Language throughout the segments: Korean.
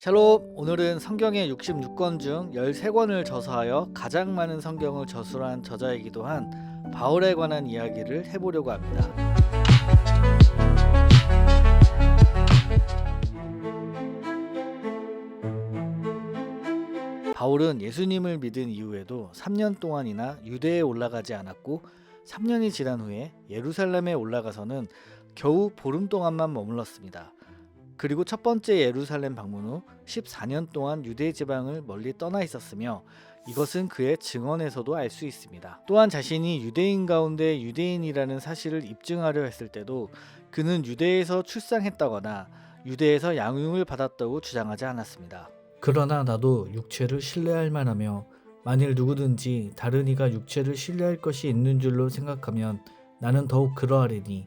샬롬, 오늘은 성경의 66권 중 13권을 저서하여 가장 많은 성경을 저술한 저자이기도 한 바울에 관한 이야기를 해보려고 합니다. 바울은 예수님을 믿은 이후에도 3년 동안이나 유대에 올라가지 않았고 3년이 지난 후에 예루살렘에 올라가서는 겨우 보름 동안만 머물렀습니다. 그리고 첫 번째 예루살렘 방문 후 14년 동안 유대 지방을 멀리 떠나 있었으며 이것은 그의 증언에서도 알 수 있습니다. 또한 자신이 유대인 가운데 유대인이라는 사실을 입증하려 했을 때도 그는 유대에서 출생했다거나 유대에서 양육을 받았다고 주장하지 않았습니다. 그러나 나도 육체를 신뢰할 만하며 만일 누구든지 다른 이가 육체를 신뢰할 것이 있는 줄로 생각하면 나는 더욱 그러하리니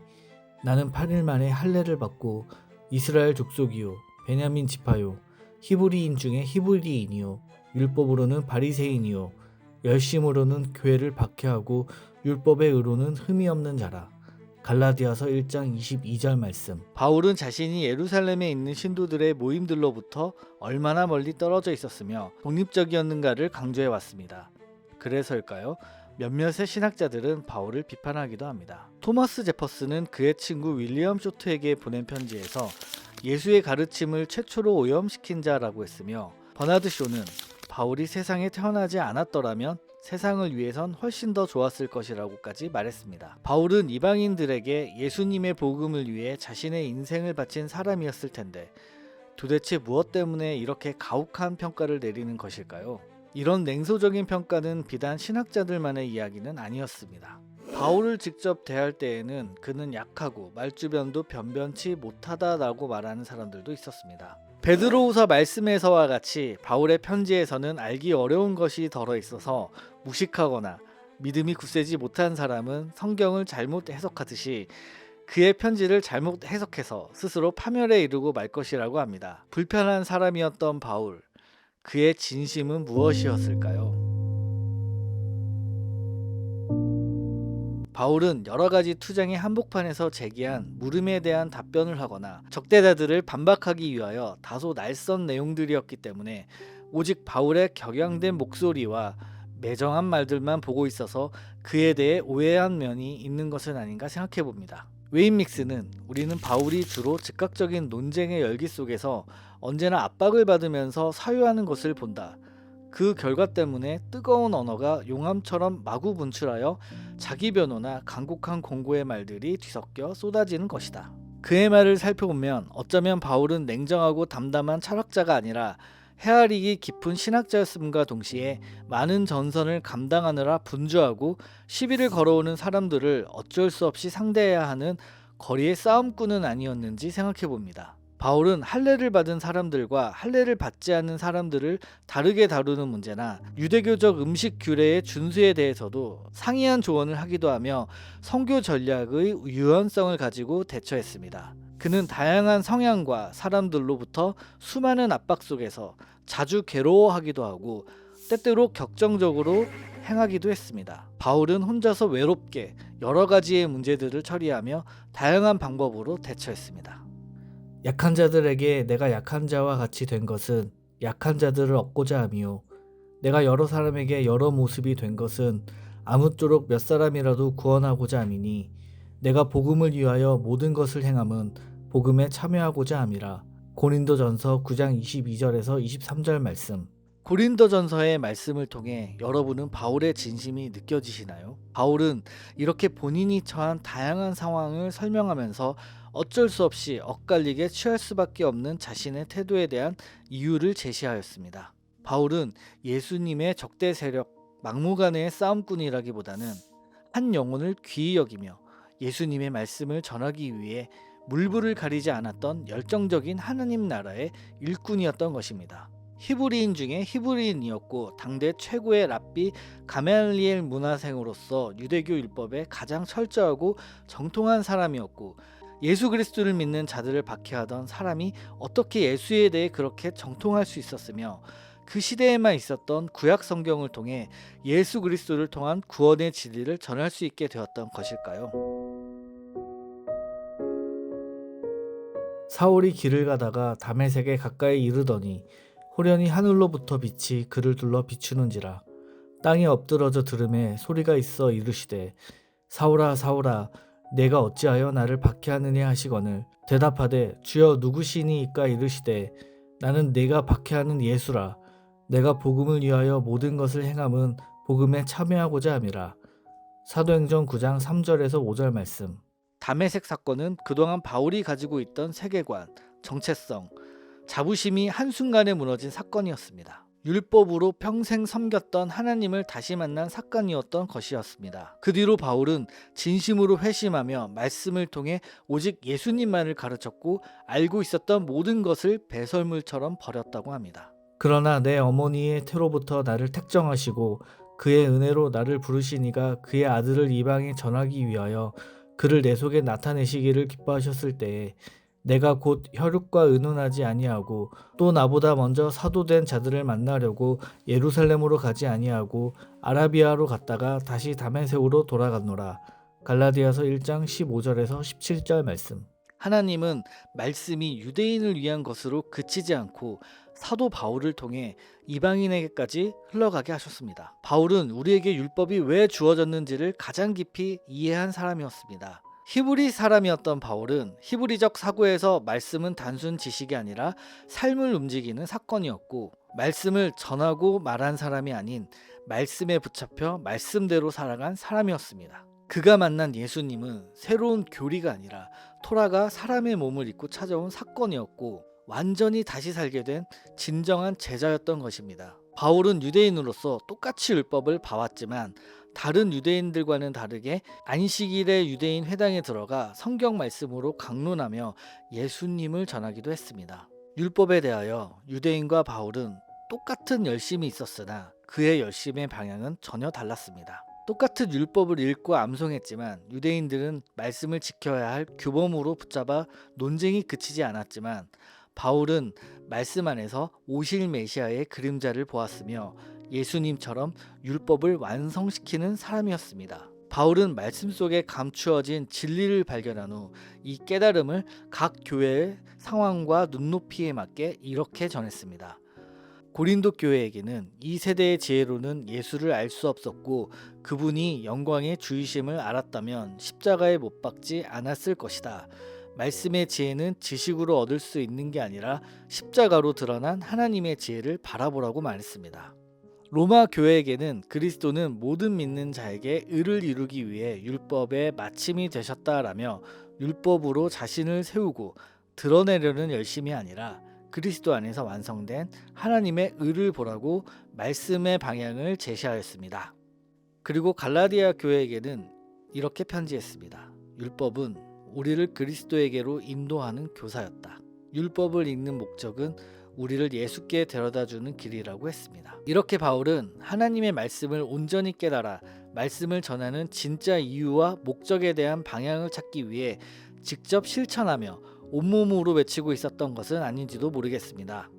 나는 8일 만에 할례를 받고 이스라엘 족속이요 베냐민 지파요 히브리인 중에 히브리인이요 율법으로는 바리새인이요 열심으로는 교회를 박해하고 율법의 의로는 흠이 없는 자라. 갈라디아서 1장 22절 말씀. 바울은 자신이 예루살렘에 있는 신도들의 모임들로부터 얼마나 멀리 떨어져 있었으며 독립적이었는가를 강조해 왔습니다. 그래서일까요? 몇몇의 신학자들은 바울을 비판하기도 합니다. 토마스 제퍼슨은 그의 친구 윌리엄 쇼트에게 보낸 편지에서 예수의 가르침을 최초로 오염시킨 자라고 했으며, 버나드 쇼는 바울이 세상에 태어나지 않았더라면 세상을 위해선 훨씬 더 좋았을 것이라고까지 말했습니다. 바울은 이방인들에게 예수님의 복음을 위해 자신의 인생을 바친 사람이었을 텐데 도대체 무엇 때문에 이렇게 가혹한 평가를 내리는 것일까요? 이런 냉소적인 평가는 비단 신학자들만의 이야기는 아니었습니다. 바울을 직접 대할 때에는 그는 약하고 말주변도 변변치 못하다라고 말하는 사람들도 있었습니다. 베드로후서 말씀에서와 같이 바울의 편지에서는 알기 어려운 것이 덜어 있어서 무식하거나 믿음이 굳세지 못한 사람은 성경을 잘못 해석하듯이 그의 편지를 잘못 해석해서 스스로 파멸에 이르고 말 것이라고 합니다. 불편한 사람이었던 바울, 그의 진심은 무엇이었을까요? 바울은 여러 가지 투쟁의 한복판에서 제기한 물음에 대한 답변을 하거나 적대자들을 반박하기 위하여 다소 낯선 내용들이었기 때문에 오직 바울의 격양된 목소리와 매정한 말들만 보고 있어서 그에 대해 오해한 면이 있는 것은 아닌가 생각해 봅니다. 웨인 믹스는 우리는 바울이 주로 즉각적인 논쟁의 열기 속에서 언제나 압박을 받으면서 사유하는 것을 본다. 그 결과 때문에 뜨거운 언어가 용암처럼 마구 분출하여 자기 변호나 간곡한 공고의 말들이 뒤섞여 쏟아지는 것이다. 그의 말을 살펴보면 어쩌면 바울은 냉정하고 담담한 철학자가 아니라 헤아리기 깊은 신학자였음과 동시에 많은 전선을 감당하느라 분주하고 시비를 걸어오는 사람들을 어쩔 수 없이 상대해야 하는 거리의 싸움꾼은 아니었는지 생각해 봅니다. 바울은 할례를 받은 사람들과 할례를 받지 않는 사람들을 다르게 다루는 문제나 유대교적 음식 규례의 준수에 대해서도 상이한 조언을 하기도 하며 선교 전략의 유연성을 가지고 대처했습니다. 그는 다양한 성향과 사람들로부터 수많은 압박 속에서 자주 괴로워하기도 하고 때때로 격정적으로 행하기도 했습니다. 바울은 혼자서 외롭게 여러 가지의 문제들을 처리하며 다양한 방법으로 대처했습니다. 약한 자들에게 내가 약한 자와 같이 된 것은 약한 자들을 얻고자 함이요 내가 여러 사람에게 여러 모습이 된 것은 아무쪼록 몇 사람이라도 구원하고자 함이니 내가 복음을 위하여 모든 것을 행함은 복음에 참여하고자 함이라. 고린도전서 9장 22절에서 23절 말씀. 고린도전서의 말씀을 통해 여러분은 바울의 진심이 느껴지시나요? 바울은 이렇게 본인이 처한 다양한 상황을 설명하면서 어쩔 수 없이 엇갈리게 취할 수밖에 없는 자신의 태도에 대한 이유를 제시하였습니다. 바울은 예수님의 적대 세력, 막무가내의 싸움꾼이라기보다는 한 영혼을 귀히 여기며 예수님의 말씀을 전하기 위해 물불을 가리지 않았던 열정적인 하느님 나라의 일꾼이었던 것입니다. 히브리인 중에 히브리인이었고 당대 최고의 랍비 가멜리엘 문화생으로서 유대교 율법에 가장 철저하고 정통한 사람이었고, 예수 그리스도를 믿는 자들을 박해하던 사람이 어떻게 예수에 대해 그렇게 정통할 수 있었으며 그 시대에만 있었던 구약 성경을 통해 예수 그리스도를 통한 구원의 진리를 전할 수 있게 되었던 것일까요? 사울이 길을 가다가 다메섹에 가까이 이르더니 호련히 하늘로부터 빛이 그를 둘러 비추는지라. 땅에 엎드러져 들음에 소리가 있어 이르시되 사울아 사울아 내가 어찌하여 나를 박해하느냐 하시거늘 대답하되 주여 누구시니이까 이르시되 나는 네가 박해하는 예수라. 내가 복음을 위하여 모든 것을 행함은 복음에 참여하고자 함이라. 사도행전 9장 3절에서 5절 말씀. 다메섹 사건은 그동안 바울이 가지고 있던 세계관, 정체성, 자부심이 한순간에 무너진 사건이었습니다. 율법으로 평생 섬겼던 하나님을 다시 만난 사건이었던 것이었습니다. 그 뒤로 바울은 진심으로 회심하며 말씀을 통해 오직 예수님만을 가르쳤고 알고 있었던 모든 것을 배설물처럼 버렸다고 합니다. 그러나 내 어머니의 태로부터 나를 택정하시고 그의 은혜로 나를 부르시니가 그의 아들을 이방에 전하기 위하여 그를 내 속에 나타내시기를 기뻐하셨을 때에 내가 곧 혈육과 의논하지 아니하고 또 나보다 먼저 사도된 자들을 만나려고 예루살렘으로 가지 아니하고 아라비아로 갔다가 다시 다메섹으로 돌아갔노라. 갈라디아서 1장 15절에서 17절 말씀. 하나님은 말씀이 유대인을 위한 것으로 그치지 않고 사도 바울을 통해 이방인에게까지 흘러가게 하셨습니다. 바울은 우리에게 율법이 왜 주어졌는지를 가장 깊이 이해한 사람이었습니다. 히브리 사람이었던 바울은 히브리적 사고에서 말씀은 단순 지식이 아니라 삶을 움직이는 사건이었고 말씀을 전하고 말한 사람이 아닌 말씀에 붙잡혀 말씀대로 살아간 사람이었습니다. 그가 만난 예수님은 새로운 교리가 아니라 토라가 사람의 몸을 입고 찾아온 사건이었고 완전히 다시 살게 된 진정한 제자였던 것입니다. 바울은 유대인으로서 똑같이 율법을 봐왔지만 다른 유대인들과는 다르게 안식일에 유대인 회당에 들어가 성경 말씀으로 강론하며 예수님을 전하기도 했습니다. 율법에 대하여 유대인과 바울은 똑같은 열심이 있었으나 그의 열심의 방향은 전혀 달랐습니다. 똑같은 율법을 읽고 암송했지만 유대인들은 말씀을 지켜야 할 규범으로 붙잡아 논쟁이 그치지 않았지만 바울은 말씀 안에서 오실 메시아의 그림자를 보았으며 예수님처럼 율법을 완성시키는 사람이었습니다. 바울은 말씀 속에 감추어진 진리를 발견한 후 이 깨달음을 각 교회의 상황과 눈높이에 맞게 이렇게 전했습니다. 고린도 교회에게는 이 세대의 지혜로는 예수를 알 수 없었고 그분이 영광의 주이심을 알았다면 십자가에 못 박지 않았을 것이다. 말씀의 지혜는 지식으로 얻을 수 있는 게 아니라 십자가로 드러난 하나님의 지혜를 바라보라고 말했습니다. 로마 교회에게는 그리스도는 모든 믿는 자에게 의를 이루기 위해 율법의 마침이 되셨다라며 율법으로 자신을 세우고 드러내려는 열심이 아니라 그리스도 안에서 완성된 하나님의 의를 보라고 말씀의 방향을 제시하였습니다. 그리고 갈라디아 교회에게는 이렇게 편지했습니다. 율법은 우리를 그리스도에게로 인도하는 교사였다. 율법을 읽는 목적은 우리를 예수께 데려다주는 길이라고 했습니다. 이렇게 바울은 하나님의 말씀을 온전히 깨달아 말씀을 전하는 진짜 이유와 목적에 대한 방향을 찾기 위해 직접 실천하며 온몸으로 외치고 있었던 것은 아닌지도 모르겠습니다.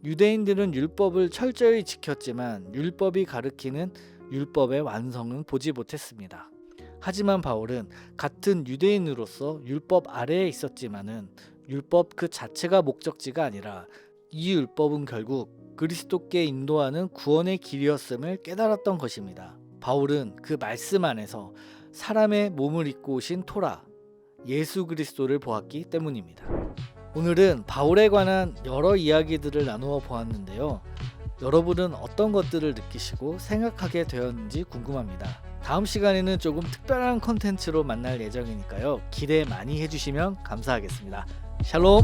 유대인들은 율법을 철저히 지켰지만 율법이 가리키는 율법의 완성은 보지 못했습니다. 하지만 바울은 같은 유대인으로서 율법 아래에 있었지만은 율법 그 자체가 목적지가 아니라 이 율법은 결국 그리스도께 인도하는 구원의 길이었음을 깨달았던 것입니다. 바울은 그 말씀 안에서 사람의 몸을 입고 오신 토라, 예수 그리스도를 보았기 때문입니다. 오늘은 바울에 관한 여러 이야기들을 나누어 보았는데요. 여러분은 어떤 것들을 느끼시고 생각하게 되었는지 궁금합니다. 다음 시간에는 조금 특별한 컨텐츠로 만날 예정이니까요. 기대 많이 해주시면 감사하겠습니다. 샬롬!